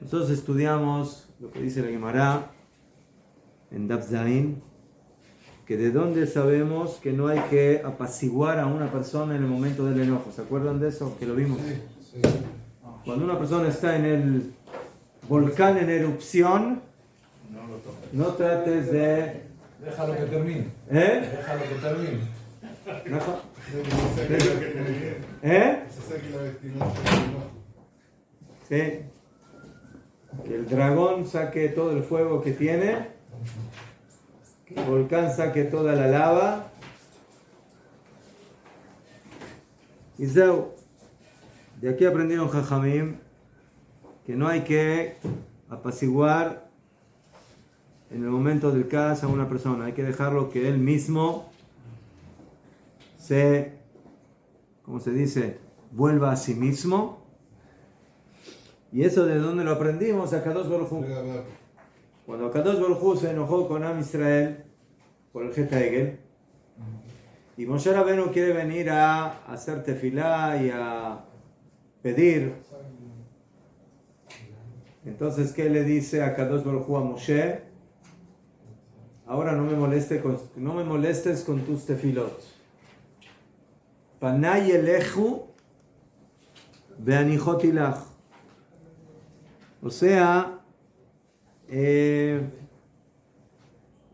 Nosotros estudiamos lo que dice la Gemara en Daf Zayin, que de dónde sabemos que no hay que apaciguar a una persona en el momento del enojo. ¿Se acuerdan de eso? Que lo vimos. Sí. Cuando una persona está en el volcán en erupción, no trates de... Déjalo que termine. Déjalo que termine. Sí. Que el dragón saque todo el fuego que tiene, que el volcán saque toda la lava. Y de aquí aprendieron Jajamim que no hay que apaciguar en el momento del caso a una persona, hay que dejarlo que él mismo ¿cómo se dice? Vuelva a sí mismo. ¿Y eso de dónde lo aprendimos? A Kadosh Baruj Hu. Cuando Kadosh Baruj Hu se enojó con Am Israel por el Jet Ha'egel, y Moshe Rabbeinu quiere venir a hacer tefilá y a pedir, entonces ¿qué le dice a Kadosh Baruj Hu a Moshe? Ahora no me molestes con tus tefilot. Panay elechu ve'anichot ilach. O sea,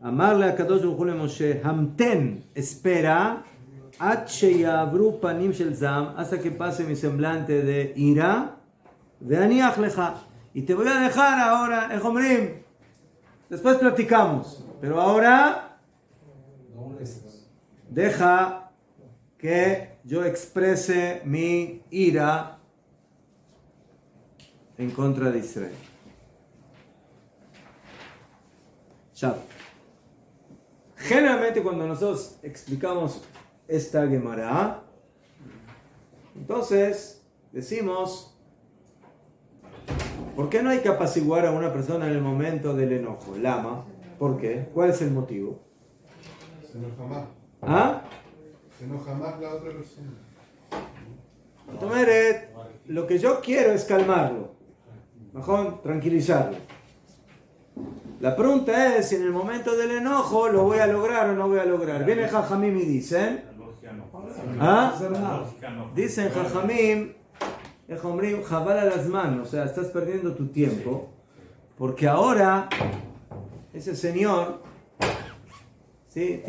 amarle a Kadosh Baruj Hu le Moshe, Hamten, espera, ad sheyabru panim shel zam, hasta que pase mi semblante de ira, ve'aniach lecha, y te voy a dejar ahora, Ejomrim, después platicamos, pero ahora deja que yo exprese mi ira en contra de Israel. Ya. Generalmente cuando nosotros explicamos esta Gemara, entonces decimos, ¿por qué no hay que apaciguar a una persona en el momento del enojo? Lama. ¿Por qué? ¿Cuál es el motivo? Se enoja más. ¿Ah? Se enoja más la otra persona. Tomeret, lo que yo quiero es calmarlo. Mejor tranquilizarlo. La pregunta es si en el momento del enojo lo voy a lograr o no voy a lograr. Viene Jajamim y dicen, dicen Jajamim, jabal a las manos, o sea, estás perdiendo tu tiempo, porque ahora ese señor, ¿sí?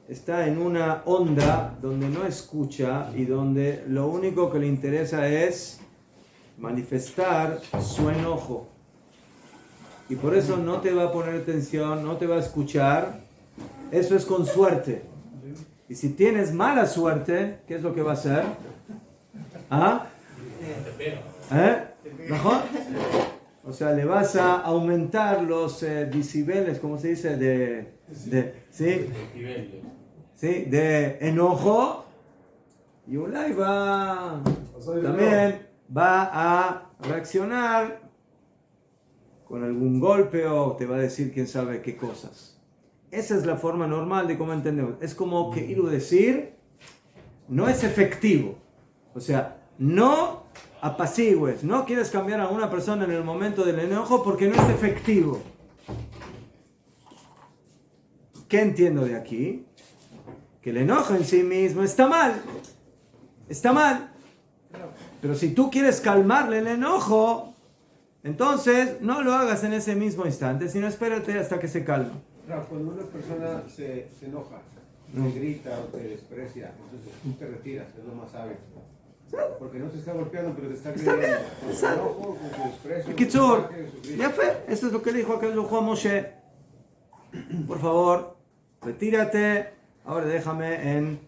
Está en una onda donde no escucha y donde lo único que le interesa es manifestar su enojo. Y por eso no te va a poner atención, no te va a escuchar. Eso es con suerte. Y si tienes mala suerte, ¿qué es lo que va a hacer? ¿Ah? ¿Mejor? O sea, le vas a aumentar los decibeles, ¿cómo se dice? ¿Sí? ¿Sí? De enojo. Y Ulay también va a reaccionar con algún golpe o te va a decir quién sabe qué cosas. Esa es la forma normal de cómo entendemos. Es como que ir a decir, no es efectivo. O sea, no apacigues, no quieres cambiar a una persona en el momento del enojo porque no es efectivo. ¿Qué entiendo de aquí? Que el enojo en sí mismo está mal. Está mal. Pero si tú quieres calmarle el enojo, entonces no lo hagas en ese mismo instante, sino espérate hasta que se calme. Cuando una persona se enoja, te grita o te desprecia, entonces tú te retiras, es lo más sabio. Porque no te está golpeando, pero te está creyendo. Con su enojo, con su desprecio. Kitzur, ya fue. Eso es lo que dijo aquel Juan Moshe. Por favor, retírate. Ahora déjame en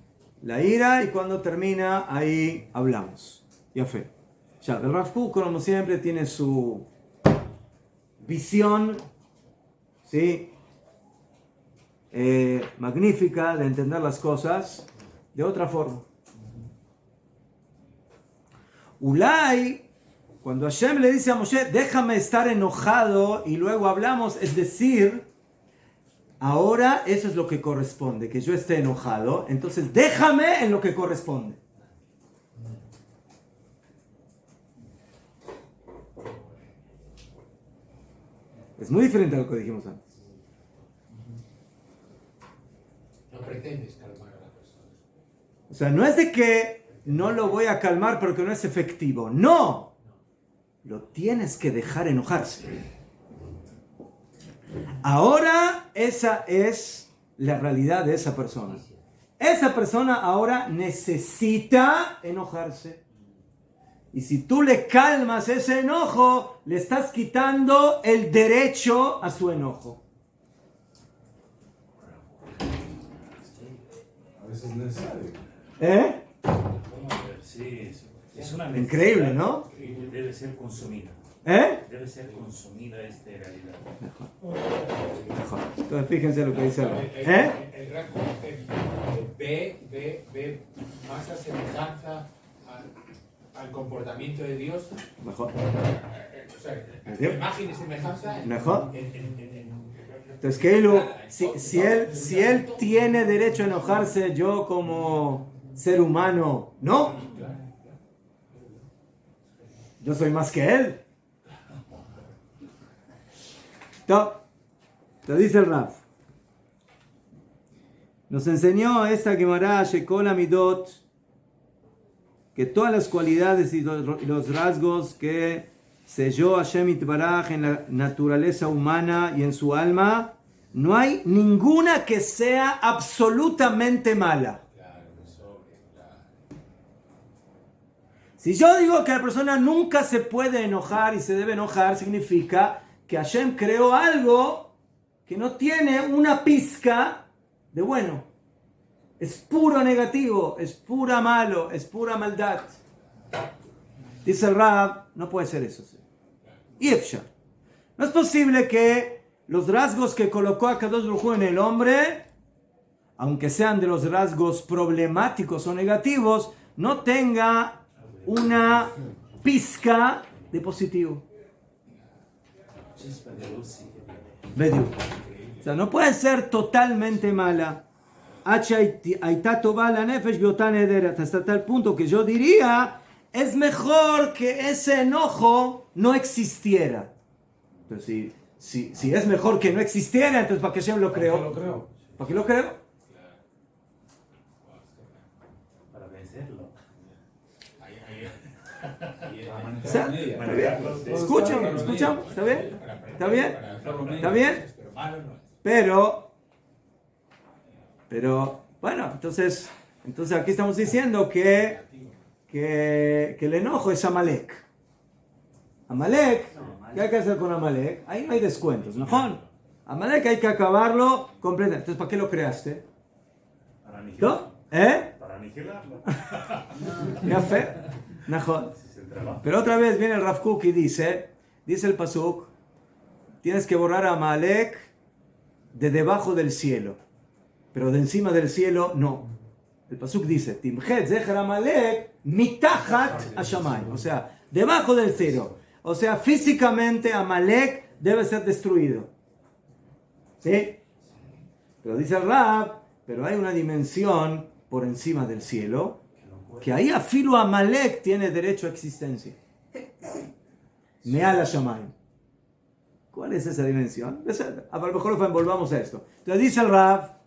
la ira y cuando termina, ahí hablamos. Ya fue. Ya, el Rav Kook, como siempre, tiene su visión, ¿sí? Magnífica de entender las cosas de otra forma. Ulay, cuando Hashem le dice a Moshe, déjame estar enojado y luego hablamos, es decir, ahora eso es lo que corresponde, que yo esté enojado, entonces déjame en lo que corresponde. Es muy diferente a lo que dijimos antes. No pretendes calmar a la persona. O sea, no es de que no lo voy a calmar porque no es efectivo. No. Lo tienes que dejar enojarse. Ahora esa es la realidad de esa persona. Esa persona ahora necesita enojarse. Y si tú le calmas ese enojo, le estás quitando el derecho a su enojo. A veces es necesario. ¿Eh? Sí, es una Increíble, ¿no? Debe ser consumida. ¿Eh? Debe ser consumida esta realidad. Mejor. Entonces fíjense lo que dice. El rasgo ve más a semejanza al comportamiento de Dios. Mejor. O sea, imagen y semejanza. Mejor. Entonces, Keilu, si él tiene derecho a enojarse, yo como ser humano, ¿no? Yo soy más que él. Te dice el Raf. Nos enseñó esta Gemara, Shekol Amidot, que todas las cualidades y los rasgos que selló Hashem Itbaraj en la naturaleza humana y en su alma, no hay ninguna que sea absolutamente mala. Si yo digo que la persona nunca se puede enojar y se debe enojar, significa que Hashem creó algo que no tiene una pizca de bueno. Es puro negativo, es pura malo, es pura maldad. Dice el Rab, no puede ser eso. Yefshar. No es posible que los rasgos que colocó Akadosh Baruj Hu en el hombre, aunque sean de los rasgos problemáticos o negativos, no tenga una pizca de positivo. Bediu. O sea, no puede ser totalmente mala. Hasta tal punto que yo diría, es mejor que ese enojo no existiera. Entonces, si es mejor que no existiera, entonces ¿para qué Hashem lo creó? ¿Para qué lo creó? Para vencerlo. O sea, escucha, ¿está bien? ¿Está bien? ¿Está bien? Pero, bueno, entonces aquí estamos diciendo que el enojo es Amalek. Amalek, ¿qué hay que hacer con Amalek? Ahí no hay descuentos, ¿no? Amalek hay que acabarlo completamente. Entonces, ¿para qué lo creaste? Para aniquilarlo. ¿Eh? Para aniquilarlo. Café. Pero otra vez viene el Rav Kook y dice el Pasuk, tienes que borrar a Amalek de debajo del cielo, pero de encima del cielo no. El Pasuk dice, Timchet Zecher Amalek mitachat hashamayim, o sea, debajo del cielo. O sea, físicamente Amalek debe ser destruido. ¿Sí? Pero dice el Rab, pero hay una dimensión por encima del cielo, que ahí afilo Amalek tiene derecho a existencia. Me'al hashamayim. ¿Cuál es esa dimensión? A lo mejor volvamos a esto. Entonces dice el Rab,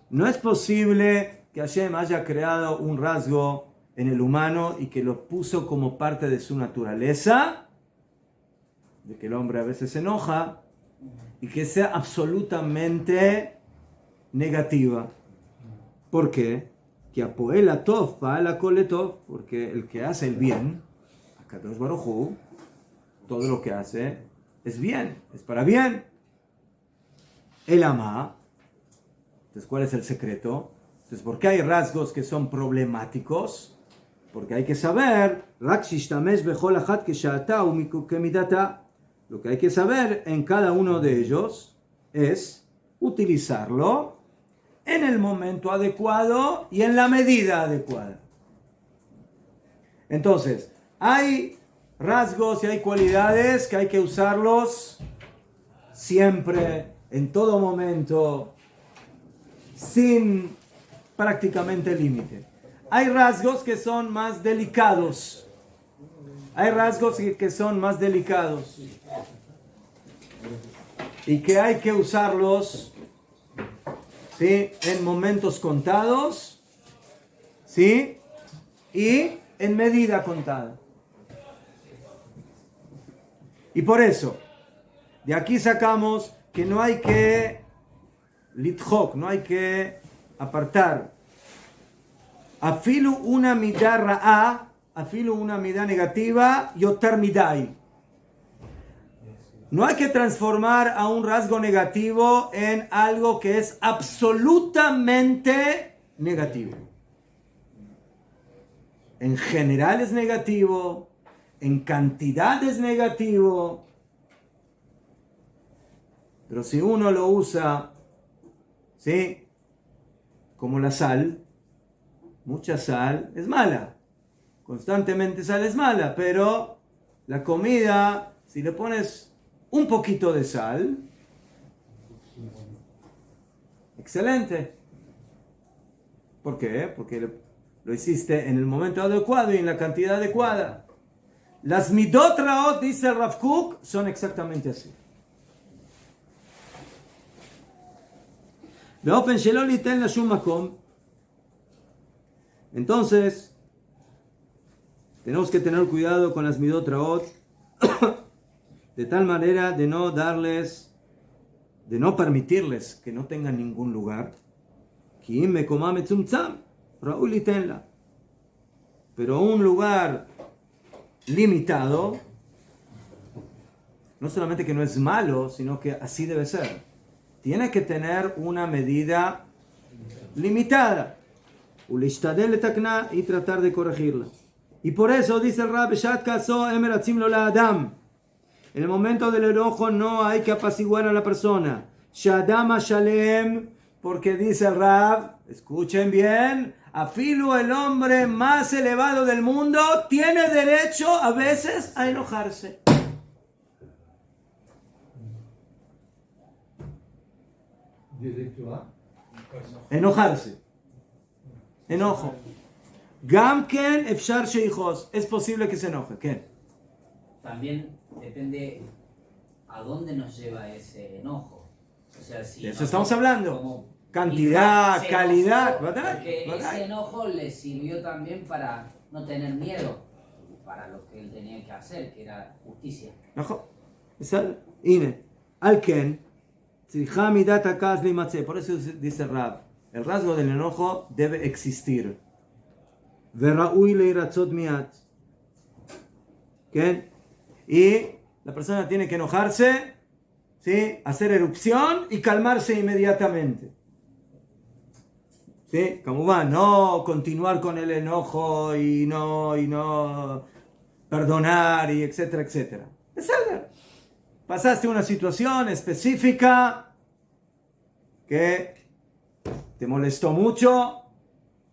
no es posible que Hashem haya creado un rasgo en el humano y que lo puso como parte de su naturaleza, de que el hombre a veces se enoja, y que sea absolutamente negativa. ¿Por qué? Que apoel atov pa'al kol letov, porque el que hace el bien, Akadosh Baruj Hu, todo lo que hace es bien, es para bien. El ama. Entonces, ¿cuál es el secreto? Entonces, ¿por qué hay rasgos que son problemáticos? Porque hay que saber, lo que hay que saber en cada uno de ellos es utilizarlo en el momento adecuado y en la medida adecuada. Entonces, hay rasgos y hay cualidades que hay que usarlos siempre, en todo momento, sin prácticamente límite. Hay rasgos que son más delicados. Hay rasgos que son más delicados. Y que hay que usarlos, ¿sí?, en momentos contados, ¿sí?, y en medida contada. Y por eso, de aquí sacamos que no hay que litchok, no hay que apartar. Afilu una midá ra'a, afilu una midá negativa, yotar midai. No hay que transformar a un rasgo negativo en algo que es absolutamente negativo. En general es negativo, en cantidad es negativo, pero si uno lo usa, ¿sí?, como la sal, mucha sal es mala, constantemente sal es mala, pero la comida, si le pones un poquito de sal, excelente. ¿Por qué? Porque lo hiciste en el momento adecuado y en la cantidad adecuada. Las midot raot, dice el Rav Kook, son exactamente así. Entonces, tenemos que tener cuidado con las midot raot, de tal manera de no darles, de no permitirles que no tengan ningún lugar. Pero un lugar limitado, no solamente que no es malo, sino que así debe ser. Tiene que tener una medida limitada. Y tratar de corregirla. Y por eso dice el Rab, en el momento del enojo no hay que apaciguar a la persona. Shadama Shalem, porque dice el Rab, escuchen bien, afilu, el hombre más elevado del mundo, tiene derecho a veces a enojarse. ¿Derecho a? Enojarse. Enojo. Gamken efshar sheijos. Es posible que se enoje. ¿Qué? También depende a dónde nos lleva ese enojo. O sea, si De eso estamos hablando. como Cantidad, se calidad. enojó, ¿Verdad? porque ¿Verdad? ese enojo le sirvió también para no tener miedo, para lo que él tenía que hacer, que era justicia. נכון. בסדר. הנה. על כן, צריכה מידת הכעס להימצא. Por eso dice Rab, el rasgo del enojo debe existir. וראוי להירצות מיד. ¿Qué? Y la persona tiene que enojarse, ¿sí?, hacer erupción y calmarse inmediatamente. ¿Sí? Como no continuar con el enojo y no perdonar y etcétera, etcétera. Pasaste una situación específica que te molestó mucho.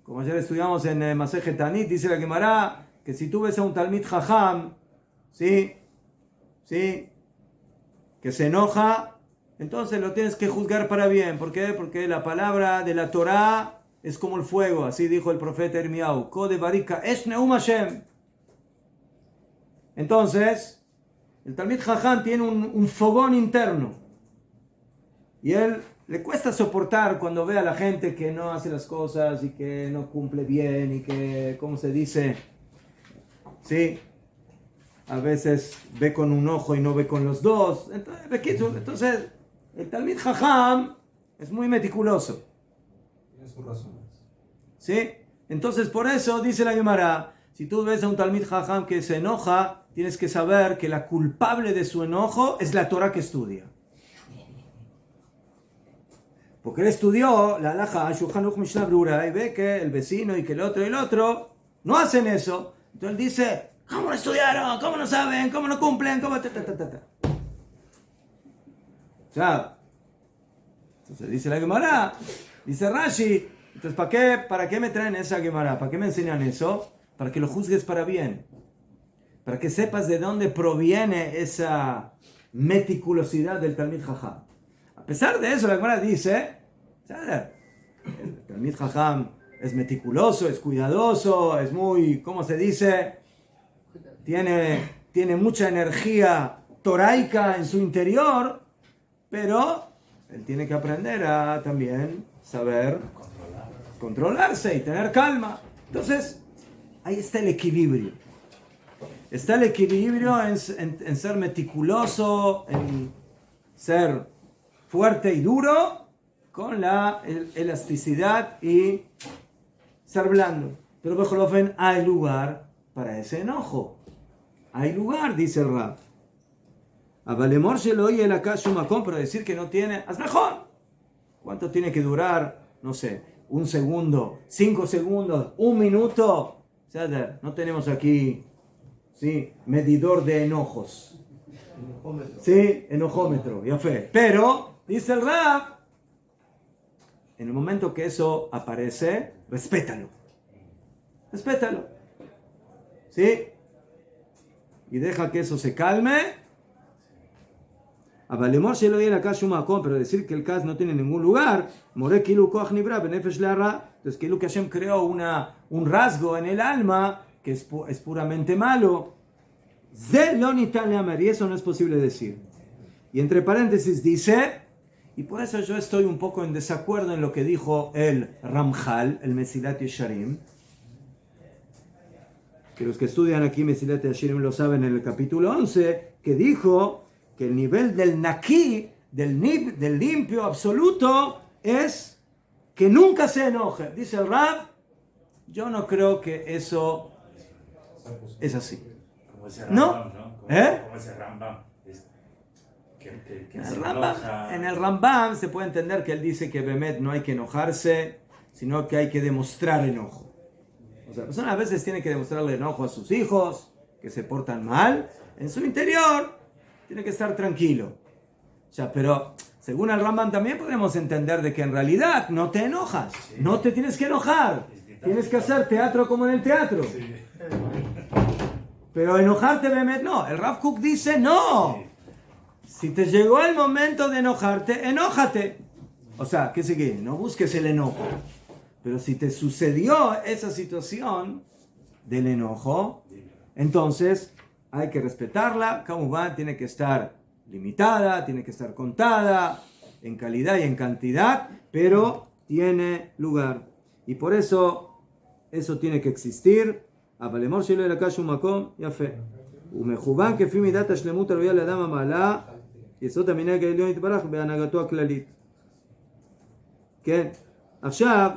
Como ayer estudiamos en Masejet Tanit, dice la Gemara que si tú ves a un Talmid Jajam, ¿sí?, que se enoja, entonces lo tienes que juzgar para bien. ¿Por qué? Porque la palabra de la Torá es como el fuego, así dijo el profeta Irmiau. Kode barika esh neum Hashem. Entonces, el Talmid Jajam tiene un fogón interno. Y él le cuesta soportar cuando ve a la gente que no hace las cosas y que no cumple bien y que, ¿cómo se dice? Sí, a veces ve con un ojo y no ve con los dos. Entonces el Talmid Jajam es muy meticuloso. Tiene sus razones. ¿Sí? Entonces por eso dice la Gemara, si tú ves a un Talmid Jajam que se enoja, tienes que saber que la culpable de su enojo es la Torah que estudia. Porque él estudió la halajá, Shulchan Aruch Mishnah Brura, y ve que el vecino y que el otro no hacen eso. Entonces él dice, ¿cómo no estudiaron? ¿Cómo no saben? ¿Cómo no cumplen? ¿Cómo O sea, entonces dice la Gemara, dice Rashi, entonces ¿para qué me traen esa Gemara? ¿Para qué me enseñan eso? Para que lo juzgues para bien. Para que sepas de dónde proviene esa meticulosidad del Talmid Jajam. pesar de eso, la Gemara dice, el Talmid Jajam es meticuloso, es cuidadoso, es muy, ¿cómo se dice? Tiene mucha energía toraica en su interior, pero él tiene que aprender a también saber controlarse y tener calma. Entonces, ahí está el equilibrio. Está el equilibrio en ser meticuloso, en ser fuerte y duro, con la elasticidad y ser blando. Pero Bejolofen, hay lugar para ese enojo. Hay lugar, dice el Rab. A Valemor se lo oye la casa Shumacón, pero decir que no tiene, haz mejor. ¿Cuánto tiene que durar? No sé, 1 segundo, 5 segundos, 1 minuto. No tenemos aquí, ¿sí?, medidor de enojos. Enojómetro. Sí, enojómetro, ya fue. Pero, dice el Rab, en el momento que eso aparece, respétalo. Respétalo. ¿Sí? Y deja que eso se calme. A Valemor se lo oye la casa Shumacón, pero decir que el cas no tiene ningún lugar. More kilu koach nibra benefesh le'ara. Entonces, kilu que Hashem creó un rasgo en el alma que es puramente malo. Ze lo nitan le'amar, y eso no es posible decir. Y entre paréntesis dice, y por eso yo estoy un poco en desacuerdo en lo que dijo el Ramjal, el Mesilat Yesharim, que los que estudian aquí Mesilat Yesharim lo saben en el capítulo 11, que dijo que el nivel del Naki, del limpio absoluto, es que nunca se enoje. Dice el Rab, yo no creo que eso es así. Como ese No. Rambam, ¿no? Como ese Rambam. En el Rambam se puede entender que él dice que Bemet no hay que enojarse, sino que hay que demostrar enojo. O sea, la persona a veces tiene que demostrarle enojo a sus hijos, que se portan mal. En su interior tiene que estar tranquilo. O sea, pero según el Rambam también podemos entender de que en realidad no te enojas, no te tienes que enojar. Tienes que hacer teatro como en el teatro. Pero enojarte, Bemet, no. El Rav Kook dice no. Si te llegó el momento de enojarte, enójate. O sea, ¿qué sigue? No busques el enojo. Pero si te sucedió esa situación del enojo, entonces hay que respetarla. Como va, tiene que estar limitada, tiene que estar contada en calidad y en cantidad, pero tiene lugar. Y por eso tiene que existir. Avalemor shelo el akash umakom yafe. ומכוון כפי מידת השלמות הראויה לאדם המעלה יסוד המנהג העליון יתברך בהנהגתו הכללית. כן, עכשיו,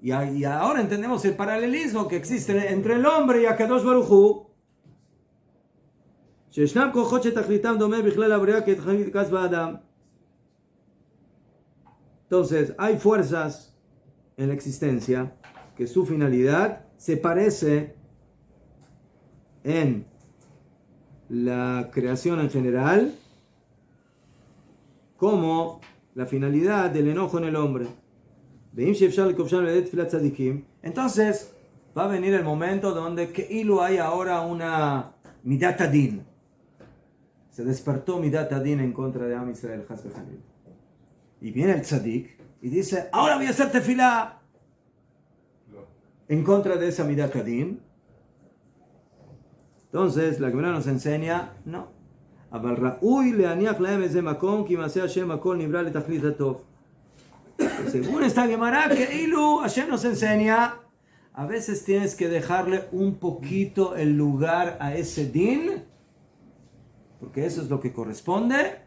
y ahora entendemos el paralelismo que existe entre el hombre y הקדוש ברוך הוא, שישנם כוחות שתכליתם דומה בכלל הבריאה כתכלית כעס באדם. Entonces, hay fuerzas en la existencia que su finalidad se parece en la creación en general como la finalidad del enojo en el hombre. Entonces va a venir el momento donde que hay ahora una midat adin. Se despertó midat adin en contra de Am Israel. Y viene el tzadik y dice, ahora voy a hacer tefilá en contra de esa midat adin. Entonces, la Gemara nos enseña, no. Según esta Gemara, que Ilu Hashem nos enseña, a veces tienes que dejarle un poquito el lugar a ese din, porque eso es lo que corresponde.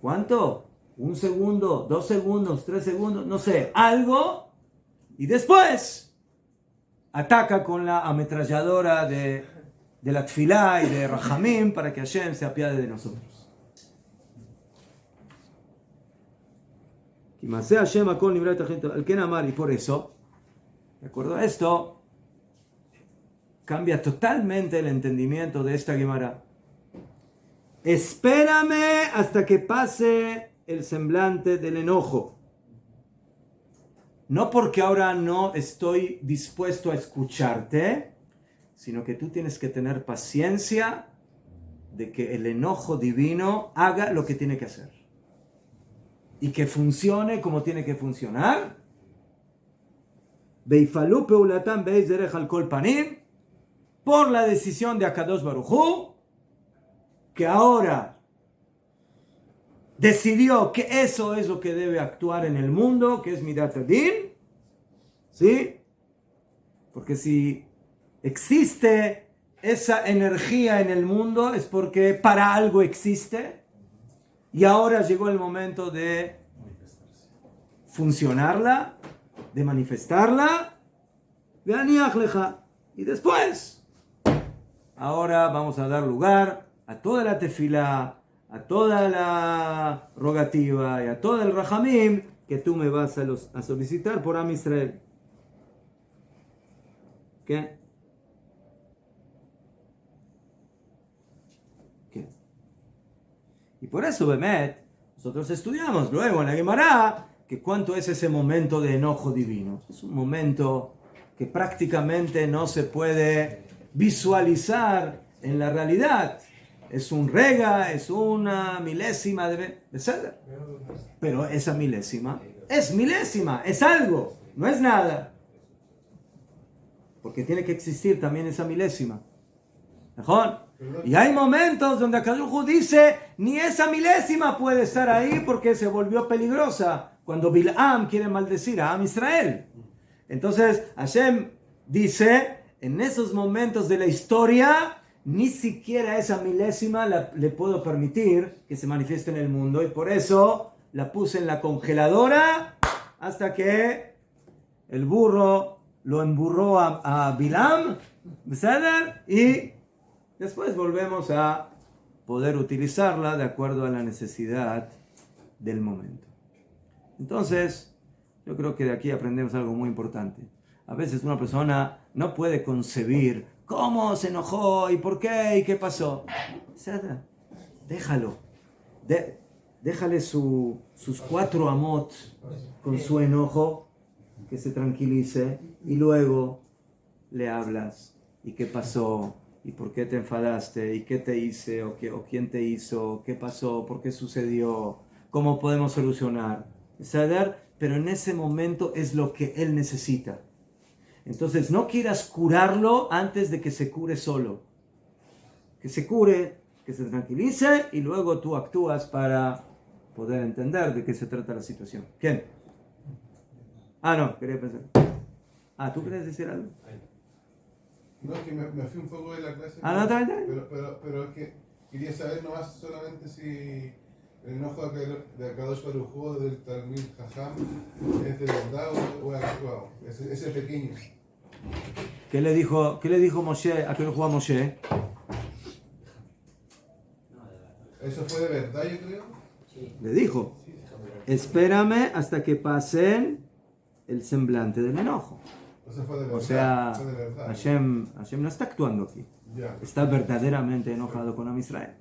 ¿Cuánto? 1 segundo, 2 segundos, 3 segundos, no sé, algo, y después ataca con la ametralladora de la tfilá y de Rahamim para que Hashem se apiade de nosotros. Y por eso, de acuerdo a esto, cambia totalmente el entendimiento de esta Gemara. Espérame hasta que pase el semblante del enojo. No porque ahora no estoy dispuesto a escucharte, sino que tú tienes que tener paciencia de que el enojo divino haga lo que tiene que hacer. y que funcione como tiene que funcionar. Veifalu peulatan beis derech al kol panim, por la decisión de Akadosh Baruj Hu, que ahora decidió que eso es lo que debe actuar en el mundo, que es Midat Adin, ¿sí? Porque si existe esa energía en el mundo es porque para algo existe y ahora llegó el momento de funcionarla, de manifestarla, de aniach leja. Y después, ahora vamos a dar lugar a toda la tefilá, a toda la rogativa y a todo el rajamim que tú me vas a solicitar por Am Israel. ¿Qué? ¿Qué? Y por eso, Bemet, nosotros estudiamos luego en la Gemara que cuánto es ese momento de enojo divino. Es un momento que prácticamente no se puede visualizar en la realidad. Es un rega, es una milésima de Ceder. Pero esa milésima es milésima, es algo, no es nada. Porque tiene que existir también esa milésima. ¿Mejor? Y hay momentos donde Akadosh Baruj Hu dice, ni esa milésima puede estar ahí porque se volvió peligrosa. Cuando Bilam quiere maldecir a Am Israel. Entonces Hashem dice, en esos momentos de la historia, ni siquiera esa milésima le puedo permitir que se manifieste en el mundo. Y por eso la puse en la congeladora hasta que el burro lo emburró a Bilam, ¿verdad? Y después volvemos a poder utilizarla de acuerdo a la necesidad del momento. Entonces, yo creo que de aquí aprendemos algo muy importante. A veces una persona no puede concebir cómo se enojó y por qué y qué pasó. ¿Verdad? Déjalo. Déjale sus 4 amot con su enojo, que se tranquilice, y luego le hablas y qué pasó y por qué te enfadaste y qué te hice o quién te hizo, qué pasó, por qué sucedió, cómo podemos solucionar, ¿sabes? Pero en ese momento es lo que él necesita. Entonces no quieras curarlo antes de que se cure solo. Que se cure, que se tranquilice y luego tú actúas para poder entender de qué se trata la situación. ¿Quién? No, quería pensar. ¿Tú querías decir algo? No, que me fui un poco de la clase. No, está bien. Pero es que quería saber nomás solamente si el enojo de Akadosh Baruj Hu del Talmid Jajam es de verdad o es actuado. Ese pequeño. ¿Qué le dijo Moshe a Akadosh Hu a Moshe? ¿Eso fue de verdad, yo creo? Le dijo, espérame hasta que pasen el semblante del enojo. Eso fue de verdad. O sea, fue de verdad. Hashem no está actuando aquí. Ya. Está verdaderamente enojado con Am Israel.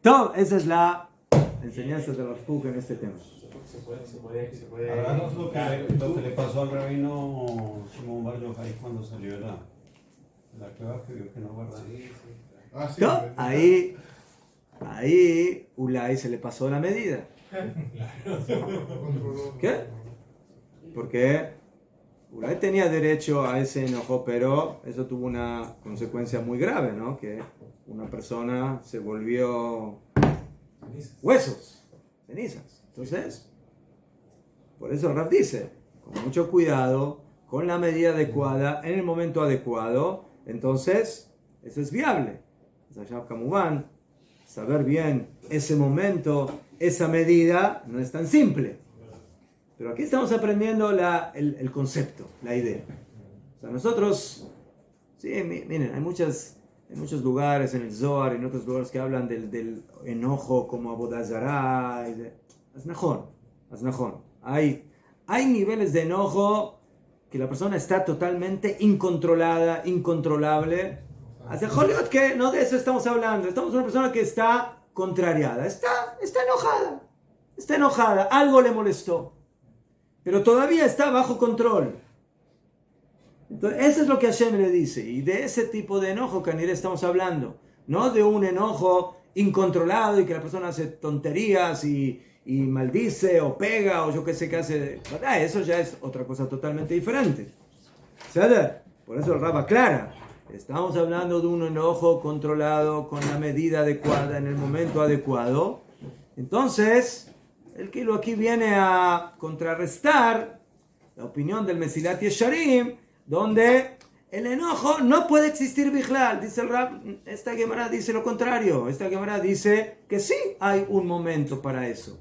Todo, esa es la enseñanza de los Fuk en este tema. Se puede. Háganos lo que le pasó al rabino Simón Bar Yochai cuando salió de la cueva, que vio que no guardaba. Sí. No, ahí Ulay se le pasó la medida. ¿Qué? Porque Ulay tenía derecho a ese enojo, pero eso tuvo una consecuencia muy grave, ¿no? Que una persona se volvió huesos, cenizas. Entonces, por eso el Rab dice, con mucho cuidado, con la medida adecuada, en el momento adecuado, entonces eso es viable. Kamubán, saber bien ese momento, esa medida, no es tan simple. Pero aquí estamos aprendiendo el concepto, la idea. O sea, nosotros, sí, miren, hay muchos lugares en el Zohar y en otros lugares que hablan del enojo como Avodah Zará. Aznajón. Hay niveles de enojo que la persona está totalmente incontrolada, incontrolable. Hace Hollywood que no de eso estamos hablando. Estamos una persona que está contrariada, está enojada, algo le molestó, pero todavía está bajo control. Entonces, eso es lo que Hashem le dice, y de ese tipo de enojo, Caniré, estamos hablando, no de un enojo incontrolado y que la persona hace tonterías y maldice o pega o yo qué sé qué hace, eso ya es otra cosa totalmente diferente. ¿Sabes? Por eso el Rab aclara. Estamos hablando de un enojo controlado con la medida adecuada en el momento adecuado. Entonces, el Kilo aquí viene a contrarrestar la opinión del Mesilat Yesharim, donde el enojo no puede existir Bichlal. Dice el Rab, esta Gemara dice lo contrario. Esta Gemara dice que sí hay un momento para eso.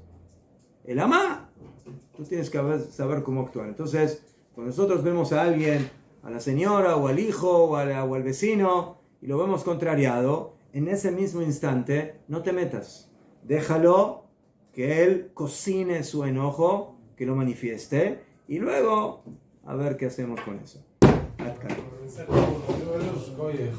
El amá, tú tienes que saber cómo actuar. Entonces, cuando nosotros vemos a alguien, a la señora o al hijo o al vecino, y lo vemos contrariado, en ese mismo instante no te metas. Déjalo que él cocine su enojo, que lo manifieste, y luego a ver qué hacemos con eso. Oye.